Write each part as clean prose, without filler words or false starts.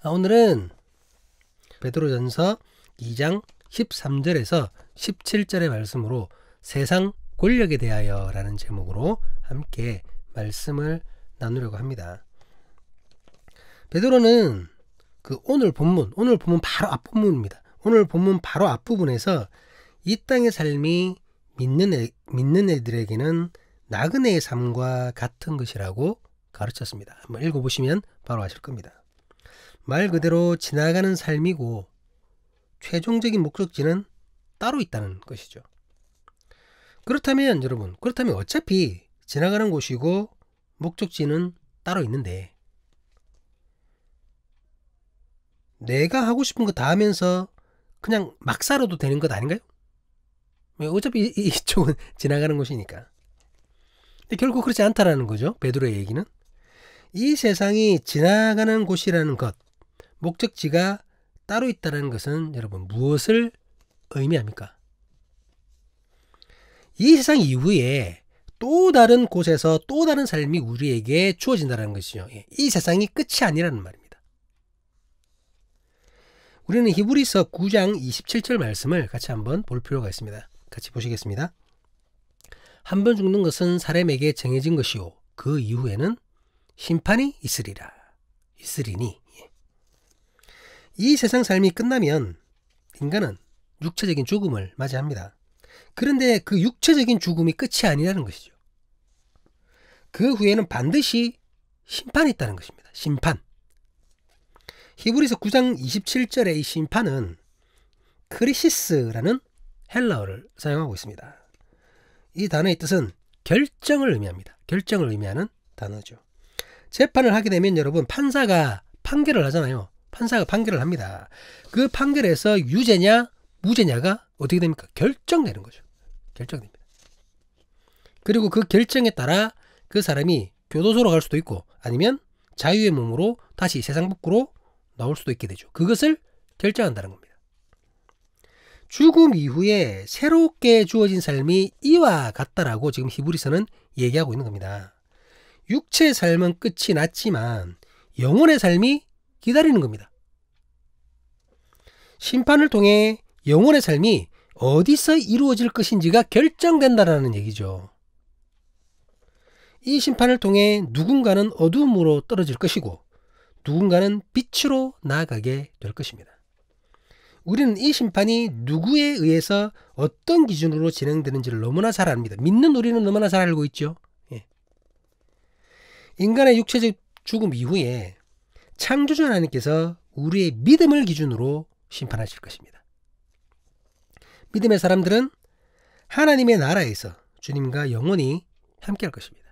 오늘은 베드로전서 2장 13절에서 17절의 말씀으로 세상 권력에 대하여 라는 제목으로 함께 말씀을 나누려고 합니다. 베드로는 오늘 본문 바로 앞부분입니다. 오늘 본문 바로 앞부분에서 이 땅의 삶이 믿는 애들에게는 나그네의 삶과 같은 것이라고 가르쳤습니다. 한번 읽어보시면 바로 아실 겁니다. 말 그대로 지나가는 삶이고 최종적인 목적지는 따로 있다는 것이죠. 그렇다면 어차피 지나가는 곳이고 목적지는 따로 있는데 내가 하고 싶은 거 다 하면서 그냥 막 살아도 되는 것 아닌가요? 어차피 이쪽은 지나가는 곳이니까. 근데 결국 그렇지 않다라는 거죠. 베드로의 얘기는. 이 세상이 지나가는 곳이라는 것, 목적지가 따로 있다는 것은 여러분 무엇을 의미합니까? 이 세상 이후에 또 다른 곳에서 또 다른 삶이 우리에게 주어진다는 것이죠. 이 세상이 끝이 아니라는 말입니다. 우리는 히브리서 9장 27절 말씀을 같이 한번 볼 필요가 있습니다. 같이 보시겠습니다. 한 번 죽는 것은 사람에게 정해진 것이요 그 이후에는 심판이 있으리니 이 세상 삶이 끝나면 인간은 육체적인 죽음을 맞이합니다. 그런데 그 육체적인 죽음이 끝이 아니라는 것이죠. 그 후에는 반드시 심판이 있다는 것입니다. 심판. 히브리서 9장 27절의 이 심판은 크리시스라는 헬라어를 사용하고 있습니다. 이 단어의 뜻은 결정을 의미합니다. 결정을 의미하는 단어죠. 재판을 하게 되면 여러분 판사가 판결을 하잖아요. 판사가 판결을 합니다. 그 판결에서 유죄냐 무죄냐가 어떻게 됩니까? 결정되는 거죠. 결정됩니다. 그리고 그 결정에 따라 그 사람이 교도소로 갈 수도 있고 아니면 자유의 몸으로 다시 세상 밖으로 나올 수도 있게 되죠. 그것을 결정한다는 겁니다. 죽음 이후에 새롭게 주어진 삶이 이와 같다라고 지금 히브리서는 얘기하고 있는 겁니다. 육체의 삶은 끝이 났지만 영혼의 삶이 기다리는 겁니다. 심판을 통해 영혼의 삶이 어디서 이루어질 것인지가 결정된다라는 얘기죠. 이 심판을 통해 누군가는 어두움으로 떨어질 것이고 누군가는 빛으로 나아가게 될 것입니다. 우리는 이 심판이 누구에 의해서 어떤 기준으로 진행되는지를 너무나 잘 압니다. 믿는 우리는 너무나 잘 알고 있죠. 인간의 육체적 죽음 이후에 창조주 하나님께서 우리의 믿음을 기준으로 심판하실 것입니다. 믿음의 사람들은 하나님의 나라에서 주님과 영원히 함께할 것입니다.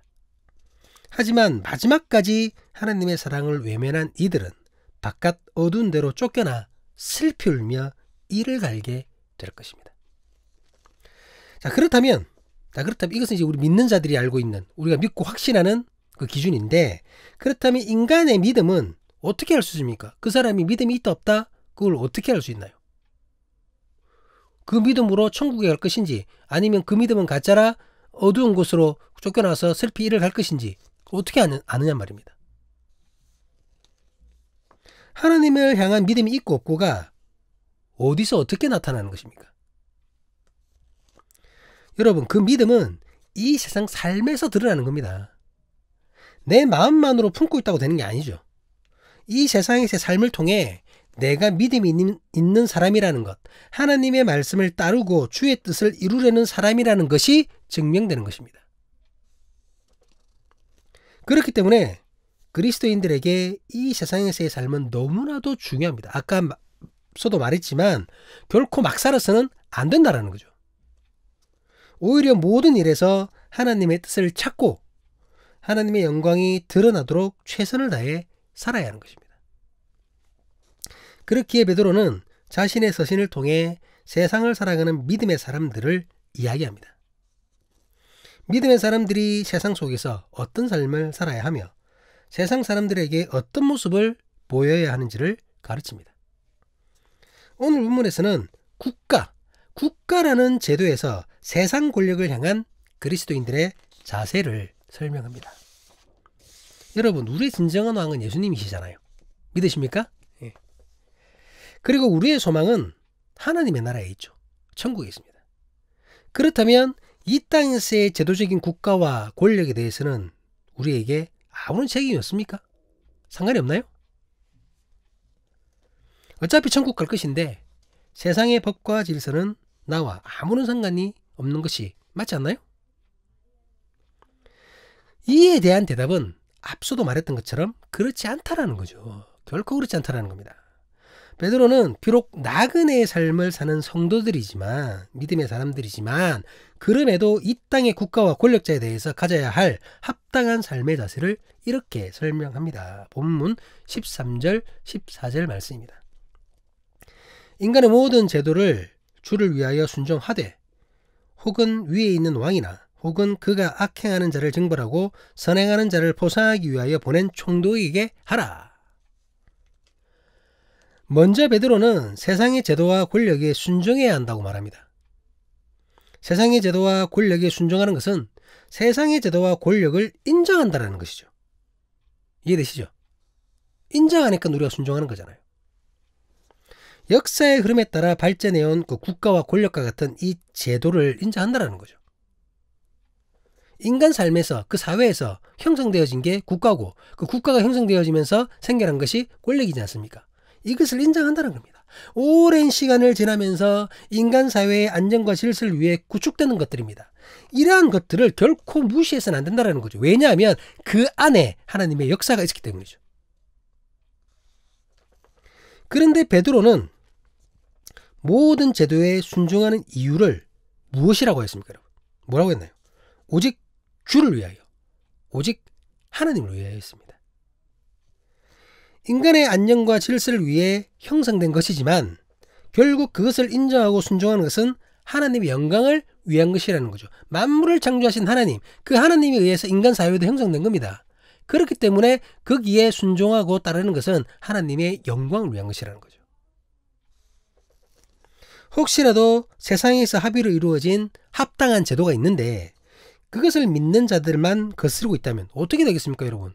하지만 마지막까지 하나님의 사랑을 외면한 이들은 바깥 어두운 데로 쫓겨나 슬피 울며 이를 갈게 될 것입니다. 그렇다면 이것은 이제 우리 믿는 자들이 알고 있는 우리가 믿고 확신하는 그 기준인데 그렇다면 인간의 믿음은 어떻게 알 수 있습니까? 그 사람이 믿음이 있다 없다? 그걸 어떻게 알 수 있나요? 그 믿음으로 천국에 갈 것인지 아니면 그 믿음은 가짜라 어두운 곳으로 쫓겨나서 슬피 이를 갈 것인지 어떻게 아느냐 말입니다. 하나님을 향한 믿음이 있고 없고가 어디서 어떻게 나타나는 것입니까? 여러분 그 믿음은 이 세상 삶에서 드러나는 겁니다. 내 마음만으로 품고 있다고 되는 게 아니죠. 이 세상에서의 삶을 통해 내가 믿음이 있는 사람이라는 것, 하나님의 말씀을 따르고 주의 뜻을 이루려는 사람이라는 것이 증명되는 것입니다. 그렇기 때문에 그리스도인들에게 이 세상에서의 삶은 너무나도 중요합니다. 아까서도 말했지만 결코 막 살아서는 안 된다는 거죠. 오히려 모든 일에서 하나님의 뜻을 찾고 하나님의 영광이 드러나도록 최선을 다해 살아야 하는 것입니다. 그렇기에 베드로는 자신의 서신을 통해 세상을 살아가는 믿음의 사람들을 이야기합니다. 믿음의 사람들이 세상 속에서 어떤 삶을 살아야 하며 세상 사람들에게 어떤 모습을 보여야 하는지를 가르칩니다. 오늘 본문에서는 국가라는 제도에서 세상 권력을 향한 그리스도인들의 자세를 설명합니다. 여러분, 우리의 진정한 왕은 예수님이시잖아요. 믿으십니까? 예. 그리고 우리의 소망은 하나님의 나라에 있죠. 천국에 있습니다. 그렇다면 이 땅에서의 제도적인 국가와 권력에 대해서는 우리에게 아무런 책임이 없습니까? 상관이 없나요? 어차피 천국 갈 것인데 세상의 법과 질서는 나와 아무런 상관이 없는 것이 맞지 않나요? 이에 대한 대답은 앞서도 말했던 것처럼 그렇지 않다라는 거죠. 결코 그렇지 않다라는 겁니다. 베드로는 비록 나그네의 삶을 사는 성도들이지만, 믿음의 사람들이지만, 그럼에도 이 땅의 국가와 권력자에 대해서 가져야 할 합당한 삶의 자세를 이렇게 설명합니다. 본문 13절, 14절 말씀입니다. 인간의 모든 제도를 주를 위하여 순종하되 혹은 위에 있는 왕이나 혹은 그가 악행하는 자를 징벌하고 선행하는 자를 포상하기 위하여 보낸 총독에게 하라. 먼저 베드로는 세상의 제도와 권력에 순종해야 한다고 말합니다. 세상의 제도와 권력에 순종하는 것은 세상의 제도와 권력을 인정한다는 것이죠. 이해되시죠? 인정하니까 우리가 순종하는 거잖아요. 역사의 흐름에 따라 발전해온 그 국가와 권력과 같은 이 제도를 인정한다는 거죠. 인간 삶에서, 그 사회에서 형성되어진 게 국가고, 그 국가가 형성되어지면서 생겨난 것이 권력이지 않습니까? 이것을 인정한다는 겁니다. 오랜 시간을 지나면서 인간 사회의 안정과 질서를 위해 구축되는 것들입니다. 이러한 것들을 결코 무시해서는 안 된다는 거죠. 왜냐하면 그 안에 하나님의 역사가 있기 때문이죠. 그런데 베드로는 모든 제도에 순종하는 이유를 무엇이라고 했습니까, 여러분? 뭐라고 했나요? 오직 주를 위하여, 오직 하나님을 위하여 했습니다. 인간의 안녕과 질서를 위해 형성된 것이지만 결국 그것을 인정하고 순종하는 것은 하나님의 영광을 위한 것이라는 거죠. 만물을 창조하신 하나님, 그 하나님에 의해서 인간 사회도 형성된 겁니다. 그렇기 때문에 거기에 순종하고 따르는 것은 하나님의 영광을 위한 것이라는 거죠. 혹시라도 세상에서 합의로 이루어진 합당한 제도가 있는데 그것을 믿는 자들만 거스르고 있다면 어떻게 되겠습니까, 여러분?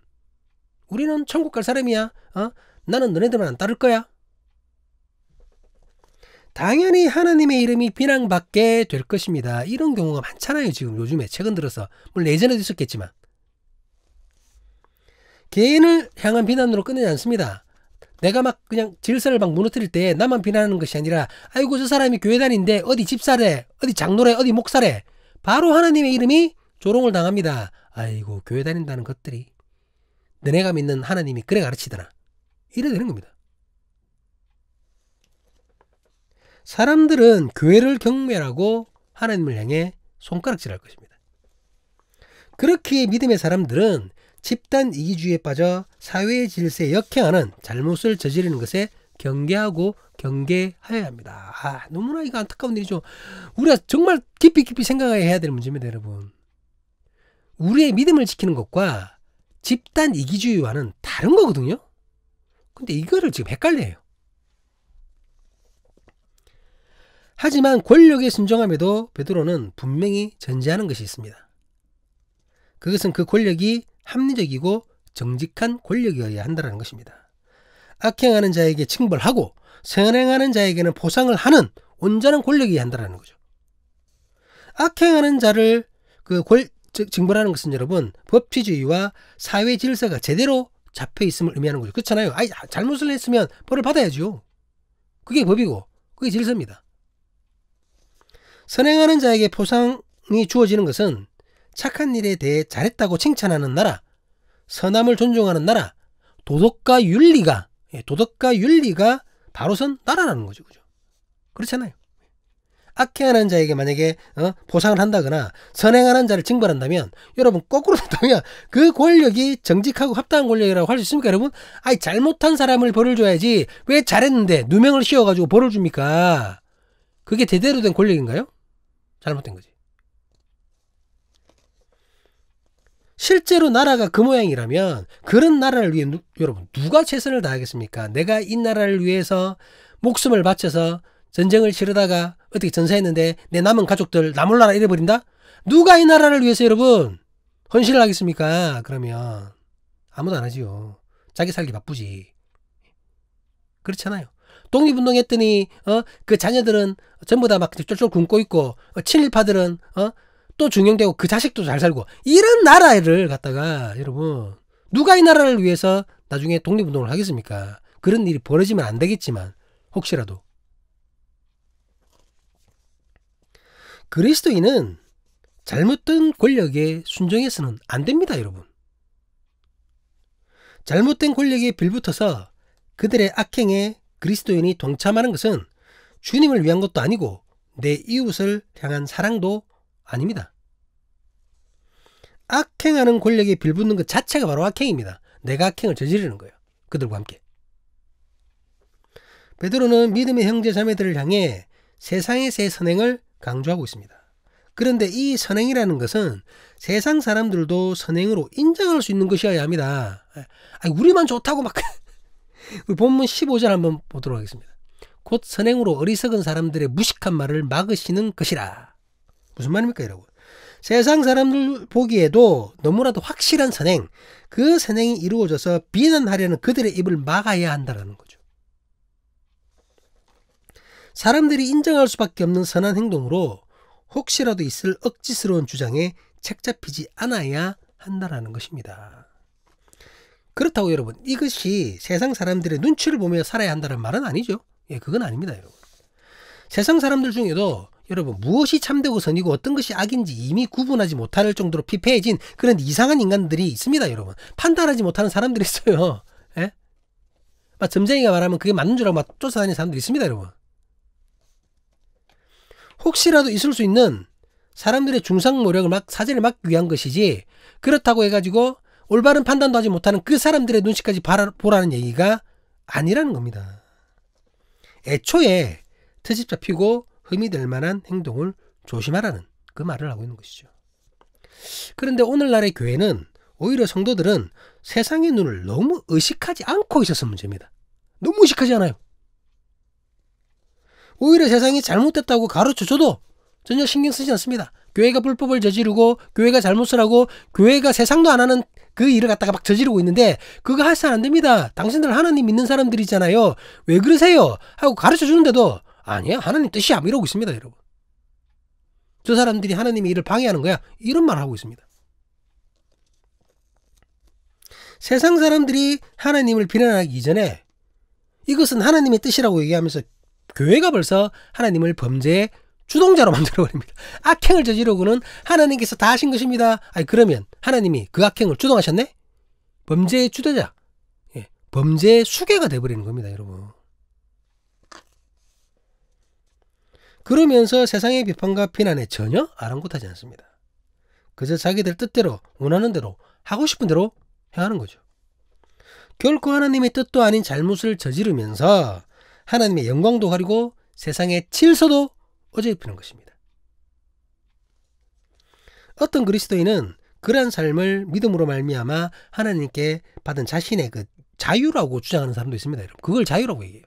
우리는 천국 갈 사람이야. 나는 너네들만 안 따를 거야. 당연히 하나님의 이름이 비난받게 될 것입니다. 이런 경우가 많잖아요. 지금 요즘에 최근 들어서. 물론 예전에도 있었겠지만. 개인을 향한 비난으로 끝내지 않습니다. 내가 막 그냥 질서를 막 무너뜨릴 때 나만 비난하는 것이 아니라 아이고 저 사람이 교회 다니는데 어디 집사래, 어디 장로래, 어디 목사래. 바로 하나님의 이름이 조롱을 당합니다. 아이고 교회 다닌다는 것들이. 너네가 믿는 하나님이 그래 가르치더라. 이래 되는 겁니다. 사람들은 교회를 경멸하고 하나님을 향해 손가락질할 것입니다. 그렇게 믿음의 사람들은 집단 이기주의에 빠져 사회의 질서에 역행하는 잘못을 저지르는 것에 경계하고 경계하여야 합니다. 너무나 이거 안타까운 일이죠. 우리가 정말 깊이 생각해야 될 문제입니다, 여러분. 우리의 믿음을 지키는 것과 집단 이기주의와는 다른 거거든요. 근데 이거를 지금 헷갈려요. 하지만 권력에 순종함에도 베드로는 분명히 전제하는 것이 있습니다. 그것은 그 권력이 합리적이고 정직한 권력이어야 한다는 것입니다. 악행하는 자에게 징벌하고 선행하는 자에게는 보상을 하는 온전한 권력이어야 한다는 거죠. 악행하는 자를 징벌하는 것은 여러분 법치주의와 사회 질서가 제대로 잡혀 있음을 의미하는 거죠. 그렇잖아요. 잘못을 했으면 벌을 받아야죠. 그게 법이고 그게 질서입니다. 선행하는 자에게 보상이 주어지는 것은 착한 일에 대해 잘했다고 칭찬하는 나라, 선함을 존중하는 나라, 도덕과 윤리가 바로선 나라라는 거죠. 그죠? 그렇잖아요. 악행하는 자에게 만약에 보상을 한다거나 선행하는 자를 징벌한다면 여러분 거꾸로 된다면 그 권력이 정직하고 합당한 권력이라고 할 수 있습니까, 여러분? 잘못한 사람을 벌을 줘야지 왜 잘했는데 누명을 씌워가지고 벌을 줍니까? 그게 제대로 된 권력인가요? 잘못된 거지. 실제로 나라가 그 모양이라면 그런 나라를 위해 여러분 누가 최선을 다하겠습니까? 내가 이 나라를 위해서 목숨을 바쳐서 전쟁을 치르다가 어떻게 전사했는데 내 남은 가족들 나 몰라라 잃어버린다? 누가 이 나라를 위해서 여러분 헌신을 하겠습니까? 그러면 아무도 안 하지요. 자기 살기 바쁘지. 그렇잖아요. 독립운동했더니 그 자녀들은 전부 다 막 쫄쫄 굶고 있고 친일파들은 또 중용되고 그 자식도 잘 살고 이런 나라를 갖다가 여러분 누가 이 나라를 위해서 나중에 독립운동을 하겠습니까? 그런 일이 벌어지면 안 되겠지만 혹시라도 그리스도인은 잘못된 권력에 순종해서는 안 됩니다, 여러분. 잘못된 권력에 빌붙어서 그들의 악행에 그리스도인이 동참하는 것은 주님을 위한 것도 아니고 내 이웃을 향한 사랑도 아닙니다. 악행하는 권력에 빌붙는 것 자체가 바로 악행입니다. 내가 악행을 저지르는 거예요. 그들과 함께. 베드로는 믿음의 형제 자매들을 향해 세상에서의 선행을 강조하고 있습니다. 그런데 이 선행이라는 것은 세상 사람들도 선행으로 인정할 수 있는 것이어야 합니다. 아니, 우리만 좋다고 막 우리 본문 15절 한번 보도록 하겠습니다. 곧 선행으로 어리석은 사람들의 무식한 말을 막으시는 것이라. 무슨 말입니까, 여러분? 세상 사람들 보기에도 너무나도 확실한 선행, 그 선행이 이루어져서 비난하려는 그들의 입을 막아야 한다는 거죠. 사람들이 인정할 수밖에 없는 선한 행동으로 혹시라도 있을 억지스러운 주장에 책잡히지 않아야 한다는 것입니다. 그렇다고 여러분 이것이 세상 사람들의 눈치를 보며 살아야 한다는 말은 아니죠. 예, 그건 아닙니다, 여러분. 세상 사람들 중에도 여러분 무엇이 참되고 선이고 어떤 것이 악인지 이미 구분하지 못할 정도로 피폐해진 그런 이상한 인간들이 있습니다, 여러분. 판단하지 못하는 사람들이 있어요. 예? 막 점쟁이가 말하면 그게 맞는 줄 알고 막 쫓아다니는 사람들이 있습니다, 여러분. 혹시라도 있을 수 있는 사람들의 중상모략을 막 사제를 막기 위한 것이지 그렇다고 해가지고 올바른 판단도 하지 못하는 그 사람들의 눈치까지 보라는 얘기가 아니라는 겁니다. 애초에 트집 잡히고 흠이 될 만한 행동을 조심하라는 그 말을 하고 있는 것이죠. 그런데 오늘날의 교회는 오히려 성도들은 세상의 눈을 너무 의식하지 않고 있어서 문제입니다. 너무 의식하지 않아요. 오히려 세상이 잘못됐다고 가르쳐줘도 전혀 신경 쓰지 않습니다. 교회가 불법을 저지르고 교회가 잘못을 하고 교회가 세상도 안 하는 그 일을 갖다가 막 저지르고 있는데 그거 해서는 안 됩니다. 당신들 하나님 믿는 사람들이잖아요. 왜 그러세요? 하고 가르쳐주는데도 아니야 하나님 뜻이야 이러고 있습니다, 여러분. 저 사람들이 하나님의 일을 방해하는 거야 이런 말을 하고 있습니다. 세상 사람들이 하나님을 비난하기 이전에 이것은 하나님의 뜻이라고 얘기하면서 교회가 벌써 하나님을 범죄의 주동자로 만들어버립니다. 악행을 저지르고는 하나님께서 다 하신 것입니다. 아니 그러면 하나님이 그 악행을 주동하셨네? 범죄의 주도자, 예, 범죄의 수괴가 돼버리는 겁니다, 여러분. 그러면서 세상의 비판과 비난에 전혀 아랑곳하지 않습니다. 그저 자기들 뜻대로 원하는 대로 하고 싶은 대로 행하는 거죠. 결코 하나님의 뜻도 아닌 잘못을 저지르면서 하나님의 영광도 가리고 세상의 질서도 어지럽히는 것입니다. 어떤 그리스도인은 그러한 삶을 믿음으로 말미암아 하나님께 받은 자신의 그 자유라고 주장하는 사람도 있습니다, 여러분. 그걸 자유라고 얘기해요.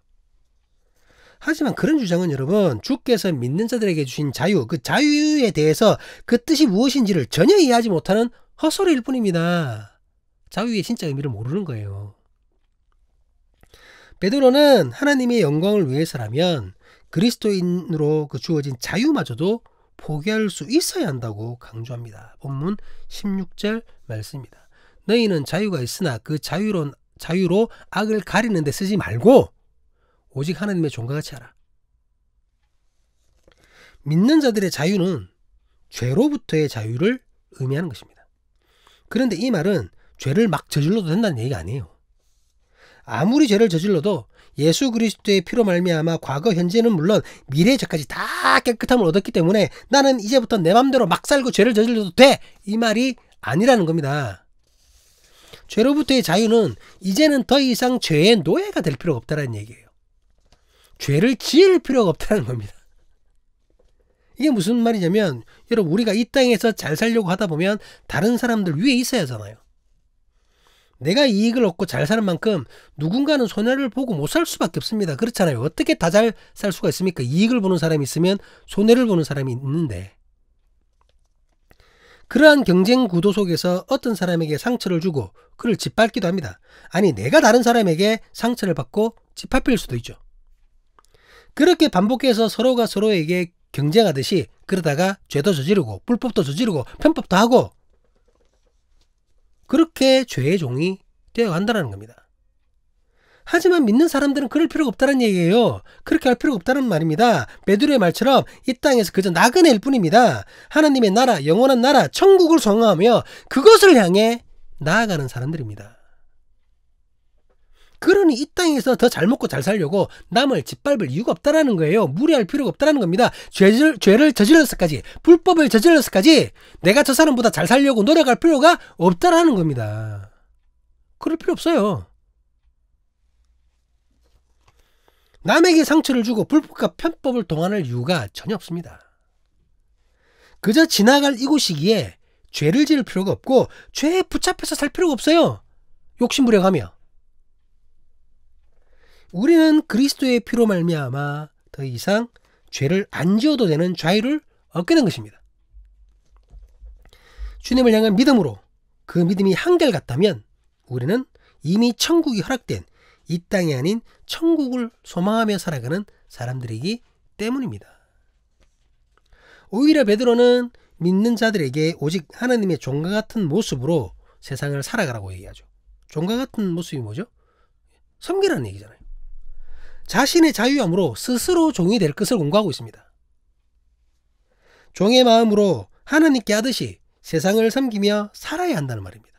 하지만 그런 주장은 여러분 주께서 믿는 자들에게 주신 자유, 그 자유에 대해서 그 뜻이 무엇인지를 전혀 이해하지 못하는 헛소리일 뿐입니다. 자유의 진짜 의미를 모르는 거예요. 베드로는 하나님의 영광을 위해서라면 그리스도인으로 그 주어진 자유마저도 포기할 수 있어야 한다고 강조합니다. 본문 16절 말씀입니다. 너희는 자유가 있으나 그 자유로 악을 가리는 데 쓰지 말고 오직 하나님의 종과 같이 하라. 믿는 자들의 자유는 죄로부터의 자유를 의미하는 것입니다. 그런데 이 말은 죄를 막 저질러도 된다는 얘기가 아니에요. 아무리 죄를 저질러도 예수 그리스도의 피로 말미암아 과거 현재는 물론 미래에까지 다 깨끗함을 얻었기 때문에 나는 이제부터 내 맘대로 막 살고 죄를 저질러도 돼, 이 말이 아니라는 겁니다. 죄로부터의 자유는 이제는 더 이상 죄의 노예가 될 필요가 없다는 얘기예요. 죄를 지을 필요가 없다는 겁니다. 이게 무슨 말이냐면 여러분 우리가 이 땅에서 잘 살려고 하다 보면 다른 사람들 위에 있어야 하잖아요. 내가 이익을 얻고 잘 사는 만큼 누군가는 손해를 보고 못 살 수밖에 없습니다. 그렇잖아요. 어떻게 다 잘 살 수가 있습니까? 이익을 보는 사람이 있으면 손해를 보는 사람이 있는데, 그러한 경쟁 구도 속에서 어떤 사람에게 상처를 주고 그를 짓밟기도 합니다. 아니 내가 다른 사람에게 상처를 받고 짓밟힐 수도 있죠. 그렇게 반복해서 서로가 서로에게 경쟁하듯이 그러다가 죄도 저지르고 불법도 저지르고 편법도 하고 그렇게 죄의 종이 되어간다는 겁니다. 하지만 믿는 사람들은 그럴 필요가 없다는 얘기예요. 그렇게 할 필요가 없다는 말입니다. 베드로의 말처럼 이 땅에서 그저 나그네일 뿐입니다. 하나님의 나라, 영원한 나라, 천국을 소망하며 그것을 향해 나아가는 사람들입니다. 그러니 이 땅에서 더 잘 먹고 잘 살려고 남을 짓밟을 이유가 없다라는 거예요. 무리할 필요가 없다라는 겁니다. 죄를 저질러서까지, 불법을 저질러서까지 내가 저 사람보다 잘 살려고 노력할 필요가 없다라는 겁니다. 그럴 필요 없어요. 남에게 상처를 주고 불법과 편법을 동원할 이유가 전혀 없습니다. 그저 지나갈 이곳이기에 죄를 지을 필요가 없고 죄에 붙잡혀서 살 필요가 없어요. 욕심 부려가며. 우리는 그리스도의 피로 말미암아 더 이상 죄를 안 지어도 되는 자유를 얻게 된 것입니다. 주님을 향한 믿음으로 그 믿음이 한결같다면 우리는 이미 천국이 허락된 이 땅이 아닌 천국을 소망하며 살아가는 사람들이기 때문입니다. 오히려 베드로는 믿는 자들에게 오직 하나님의 종과 같은 모습으로 세상을 살아가라고 얘기하죠. 종과 같은 모습이 뭐죠? 섬기라는 얘기잖아요. 자신의 자유함으로 스스로 종이 될 것을 공고하고 있습니다. 종의 마음으로 하나님께 하듯이 세상을 섬기며 살아야 한다는 말입니다.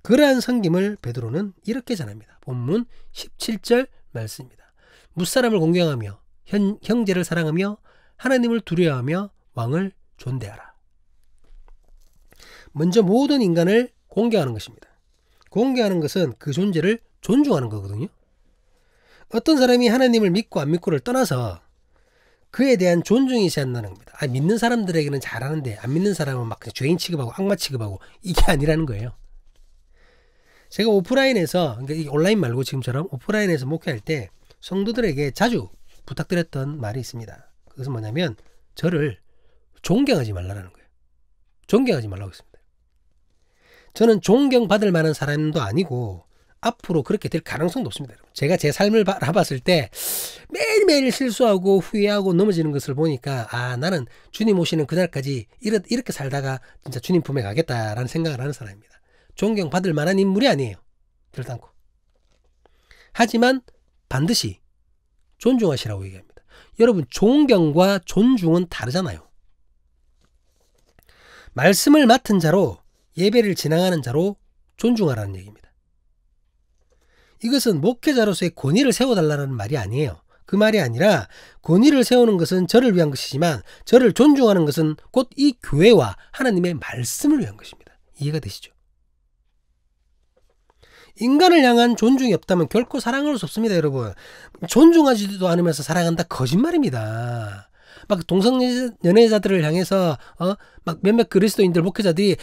그러한 섬김을 베드로는 이렇게 전합니다. 본문 17절 말씀입니다. 무사람을 공경하며 형제를 사랑하며 하나님을 두려워하며 왕을 존대하라. 먼저 모든 인간을 공경하는 것입니다. 공경하는 것은 그 존재를 존중하는 거거든요. 어떤 사람이 하나님을 믿고 안 믿고를 떠나서 그에 대한 존중이 있어야 한다는 겁니다. 믿는 사람들에게는 잘하는데 안 믿는 사람은 막 죄인 취급하고 악마 취급하고 이게 아니라는 거예요. 제가 오프라인에서, 그러니까 온라인 말고 지금처럼 오프라인에서 목회할 때 성도들에게 자주 부탁드렸던 말이 있습니다. 그것은 뭐냐면 저를 존경하지 말라는 거예요. 존경하지 말라고 했습니다. 저는 존경받을 만한 사람도 아니고 앞으로 그렇게 될 가능성도 없습니다. 제가 제 삶을 바라봤을 때 매일매일 실수하고 후회하고 넘어지는 것을 보니까 나는 주님 오시는 그날까지 이렇게 살다가 진짜 주님 품에 가겠다라는 생각을 하는 사람입니다. 존경받을 만한 인물이 아니에요. 결단코. 하지만 반드시 존중하시라고 얘기합니다. 여러분, 존경과 존중은 다르잖아요. 말씀을 맡은 자로, 예배를 진행하는 자로 존중하라는 얘기입니다. 이것은 목회자로서의 권위를 세워달라는 말이 아니에요. 그 말이 아니라 권위를 세우는 것은 저를 위한 것이지만 저를 존중하는 것은 곧 이 교회와 하나님의 말씀을 위한 것입니다. 이해가 되시죠? 인간을 향한 존중이 없다면 결코 사랑할 수 없습니다, 여러분. 존중하지도 않으면서 사랑한다? 거짓말입니다. 막 동성연애자들을 향해서 막 몇몇 그리스도인들 목회자들이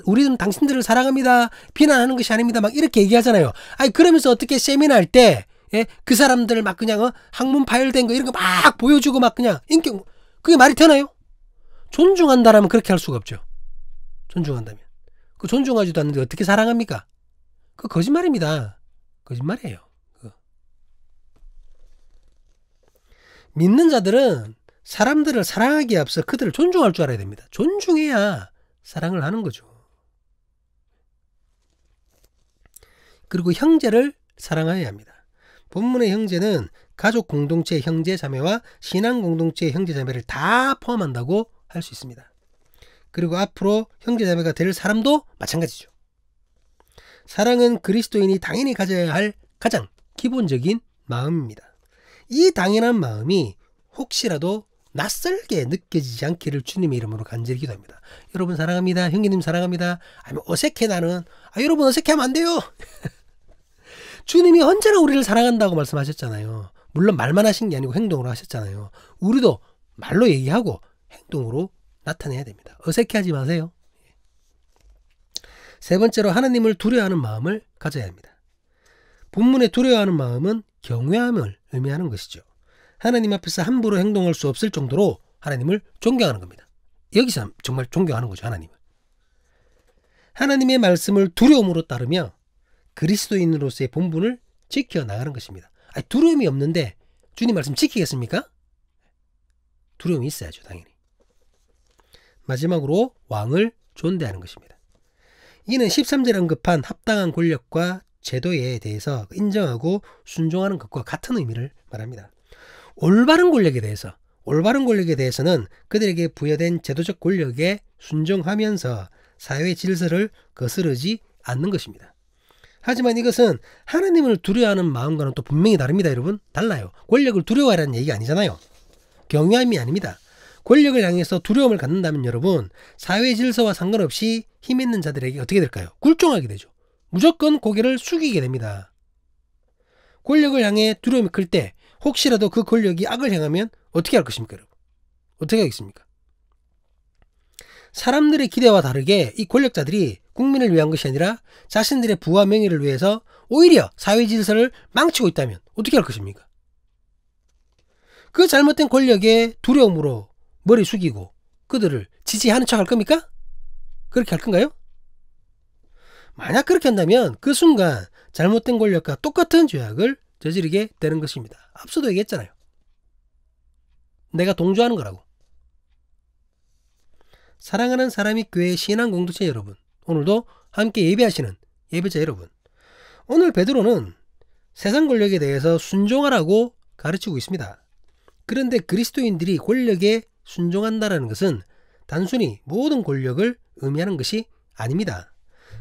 우리는 당신들을 사랑합니다. 비난하는 것이 아닙니다. 막 이렇게 얘기하잖아요. 그러면서 어떻게 세미나 할 때 그 사람들 막 그냥 학문 파열된 거 이런 거 막 보여주고 막 그냥 인격, 그게 말이 되나요? 존중한다라면 그렇게 할 수가 없죠. 존중한다면. 그 존중하지도 않는데 어떻게 사랑합니까? 그 거짓말입니다. 거짓말이에요. 믿는 자들은 사람들을 사랑하기에 앞서 그들을 존중할 줄 알아야 됩니다. 존중해야 사랑을 하는 거죠. 그리고 형제를 사랑해야 합니다. 본문의 형제는 가족 공동체의 형제 자매와 신앙 공동체의 형제 자매를 다 포함한다고 할 수 있습니다. 그리고 앞으로 형제 자매가 될 사람도 마찬가지죠. 사랑은 그리스도인이 당연히 가져야 할 가장 기본적인 마음입니다. 이 당연한 마음이 혹시라도 낯설게 느껴지지 않기를 주님의 이름으로 간절히 기도합니다. 여러분 사랑합니다. 형제님 사랑합니다. 어색해 나는. 여러분 어색해하면 안 돼요. 주님이 언제나 우리를 사랑한다고 말씀하셨잖아요. 물론 말만 하신 게 아니고 행동으로 하셨잖아요. 우리도 말로 얘기하고 행동으로 나타내야 됩니다. 어색해하지 마세요. 세 번째로 하나님을 두려워하는 마음을 가져야 합니다. 본문의 두려워하는 마음은 경외함을 의미하는 것이죠. 하나님 앞에서 함부로 행동할 수 없을 정도로 하나님을 존경하는 겁니다. 여기서 정말 존경하는 거죠. 하나님을. 하나님의 말씀을 두려움으로 따르며 그리스도인으로서의 본분을 지켜나가는 것입니다. 아니, 두려움이 없는데 주님 말씀 지키겠습니까? 두려움이 있어야죠, 당연히. 마지막으로 왕을 존대하는 것입니다. 이는 13절에 언급한 합당한 권력과 제도에 대해서 인정하고 순종하는 것과 같은 의미를 말합니다. 올바른 권력에 대해서는 그들에게 부여된 제도적 권력에 순종하면서 사회 질서를 거스르지 않는 것입니다. 하지만 이것은 하나님을 두려워하는 마음과는 또 분명히 다릅니다, 여러분. 달라요. 권력을 두려워하라는 얘기가 아니잖아요. 경외함이 아닙니다. 권력을 향해서 두려움을 갖는다면 여러분, 사회 질서와 상관없이 힘 있는 자들에게 어떻게 될까요? 굴종하게 되죠. 무조건 고개를 숙이게 됩니다. 권력을 향해 두려움이 클 때 혹시라도 그 권력이 악을 향하면 어떻게 할 것입니까, 여러분? 어떻게 하겠습니까? 사람들의 기대와 다르게 이 권력자들이 국민을 위한 것이 아니라 자신들의 부와 명예를 위해서 오히려 사회 질서를 망치고 있다면 어떻게 할 것입니까? 그 잘못된 권력의 두려움으로 머리 숙이고 그들을 지지하는 척 할 겁니까? 그렇게 할 건가요? 만약 그렇게 한다면 그 순간 잘못된 권력과 똑같은 죄악을 저지르게 되는 것입니다. 앞서도 얘기했잖아요. 내가 동조하는 거라고. 사랑하는 사람이 교회 신앙 공동체 여러분, 오늘도 함께 예배하시는 예배자 여러분, 오늘 베드로는 세상 권력에 대해서 순종하라고 가르치고 있습니다. 그런데 그리스도인들이 권력에 순종한다는 것은 단순히 모든 권력을 의미하는 것이 아닙니다.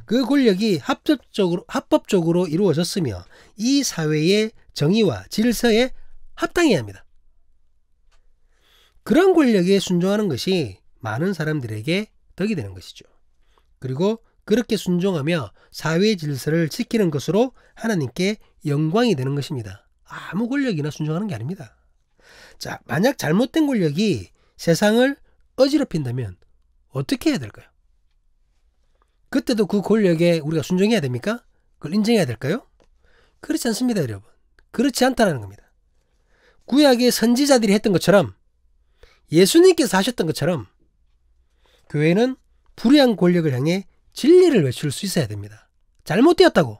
그 권력이 합법적으로 이루어졌으며 이 사회의 정의와 질서에 합당해야 합니다. 그런 권력에 순종하는 것이 많은 사람들에게 덕이 되는 것이죠. 그리고 그렇게 순종하며 사회 질서를 지키는 것으로 하나님께 영광이 되는 것입니다. 아무 권력이나 순종하는 게 아닙니다. 자, 만약 잘못된 권력이 세상을 어지럽힌다면 어떻게 해야 될까요? 그때도 그 권력에 우리가 순종해야 됩니까? 그걸 인정해야 될까요? 그렇지 않습니다, 여러분. 그렇지 않다는 겁니다. 구약의 선지자들이 했던 것처럼, 예수님께서 하셨던 것처럼 교회는 불의한 권력을 향해 진리를 외칠 수 있어야 됩니다. 잘못되었다고.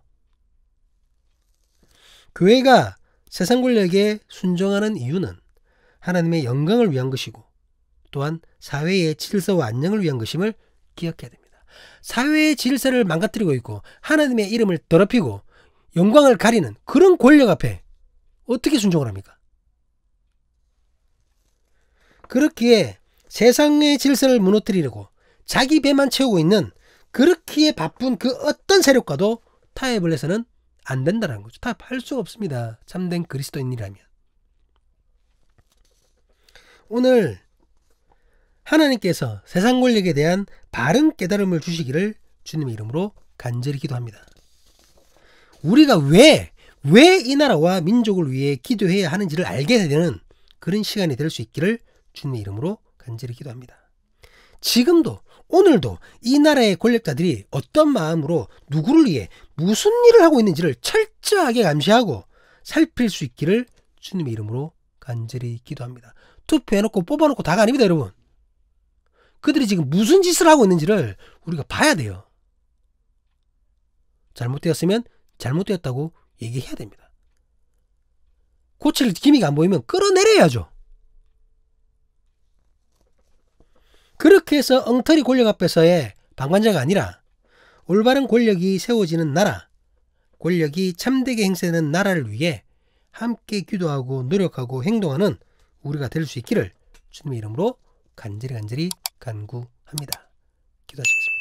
교회가 세상 권력에 순종하는 이유는 하나님의 영광을 위한 것이고 또한 사회의 질서와 안녕을 위한 것임을 기억해야 됩니다. 사회의 질서를 망가뜨리고 있고 하나님의 이름을 더럽히고 영광을 가리는 그런 권력 앞에 어떻게 순종을 합니까? 그렇기에 세상의 질서를 무너뜨리려고 자기 배만 채우고 있는 그렇기에 바쁜 그 어떤 세력과도 타협을 해서는 안 된다는 거죠. 타협할 수가 없습니다. 참된 그리스도인이라면. 오늘 하나님께서 세상 권력에 대한 바른 깨달음을 주시기를 주님의 이름으로 간절히 기도합니다. 우리가 왜 이 나라와 민족을 위해 기도해야 하는지를 알게 되는 그런 시간이 될 수 있기를 주님의 이름으로 간절히 기도합니다. 지금도 오늘도 이 나라의 권력자들이 어떤 마음으로 누구를 위해 무슨 일을 하고 있는지를 철저하게 감시하고 살필 수 있기를 주님의 이름으로 간절히 기도합니다. 투표해놓고 뽑아놓고 다가 아닙니다, 여러분. 그들이 지금 무슨 짓을 하고 있는지를 우리가 봐야 돼요. 잘못되었으면 잘못되었다고 얘기해야 됩니다. 고칠 기미가 안 보이면 끌어내려야죠. 그렇게 해서 엉터리 권력 앞에서의 방관자가 아니라 올바른 권력이 세워지는 나라, 권력이 참되게 행세하는 나라를 위해 함께 기도하고 노력하고 행동하는 우리가 될 수 있기를 주님의 이름으로 간절히 간구합니다. 기도하시겠습니다.